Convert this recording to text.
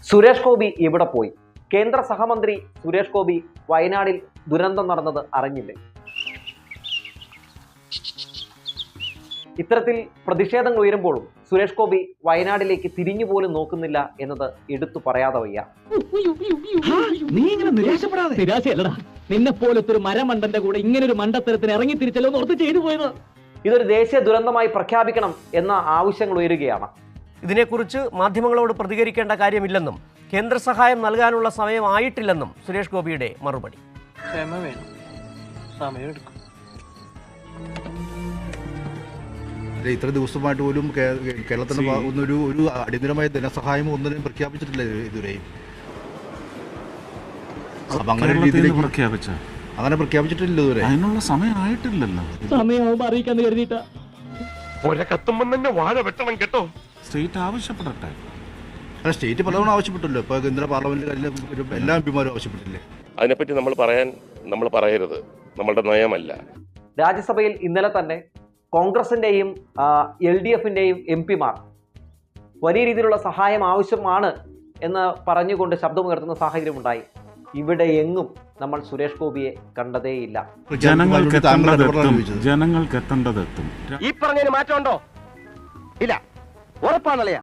സുരേഷ് ഗോപി എവിടെ പോയി? കേന്ദ്ര സഹമന്ത്രി സുരേഷ് ഗോപി വയനാടിൽ ദുരന്തം നടന്നത് അറിഞ്ഞില്ലേ? ഇത്തരത്തിൽ പ്രതിഷേധങ്ങൾ ഉയരുമ്പോഴും സുരേഷ് ഗോപി വയനാടിലേക്ക് തിരിഞ്ഞുപോലും നോക്കുന്നില്ല എന്നത് എടുത്തു പറയാതെ വയ്യ. നിരാശയല്ലടാ, നിന്നെ പോലത്തെ ഒരു മരമണ്ടന്റെ കൂടെ ഇങ്ങനെ ഒരു മണ്ടത്തരത്തിന് ഇറങ്ങി തിരിച്ചല്ലോ ഓർത്ത് ചെയ്തു പോയത്. ഇതൊരു ദേശീയ ദുരന്തമായി പ്രഖ്യാപിക്കണം എന്ന ആവശ്യങ്ങൾ ഉയരുകയാണ്. ഇതിനെക്കുറിച്ച് മാധ്യമങ്ങളോട് പ്രതികരിക്കേണ്ട കാര്യമില്ലെന്നും കേന്ദ്ര സഹായം നൽകാനുള്ള സമയമായിട്ടില്ലെന്നും സുരേഷ് ഗോപിയുടെ മറുപടി. ക്ഷമ വേണം, സമയമെടുക്കും. ഇത്ര ദിവസമായിട്ട് പോലും കേരളത്തിന് ഒരു അടിയന്തരമായ ധനസഹായം ഒന്നിനും പ്രഖ്യാപിച്ചിട്ടില്ല ഇതുവരെയും. അങ്ങനെ പ്രഖ്യാപിച്ചിട്ടില്ല ഇതുവരെ. അതിനുള്ള സമയമായിട്ടില്ലല്ലോ. സമയമാകുമ്പോ അറിയിക്കാന്ന് കരുതിയിട്ടാ. വാഴ വെട്ടണം കേട്ടോ. സ്റ്റേറ്റ് ആവശ്യപ്പെടട്ടെ. സ്റ്റേറ്റ് പലതവണ ആവശ്യപ്പെട്ടല്ലോ. ഇപ്പൊ കേന്ദ്ര പാർലമെന്റിൽ എല്ലാ എംപിമാരും ആവശ്യപ്പെട്ടില്ലേ? അതിനെപ്പറ്റി നമ്മൾ പറയരുത്, നമ്മളുടെ നയമല്ല. രാജ്യസഭയിൽ ഇന്നലെ തന്നെ കോൺഗ്രസിൻ്റെയും LDFിൻ്റെയും എംപിമാർ വലിയ രീതിയിലുള്ള സഹായം ആവശ്യമാണ് എന്ന് പറഞ്ഞുകൊണ്ട് ശബ്ദമുയർത്തുന്ന സാഹചര്യമുണ്ടായി. ഇവിടെ എങ്ങും നമ്മൾ സുരേഷ് ഗോപിയെ കണ്ടതേയില്ല. ജനങ്ങൾക്ക് എത്തേണ്ടതെത്തും. ഈ പറഞ്ഞതിന് മാറ്റമുണ്ടോ? ഇല്ല, ഉറപ്പാണല്ലയാ.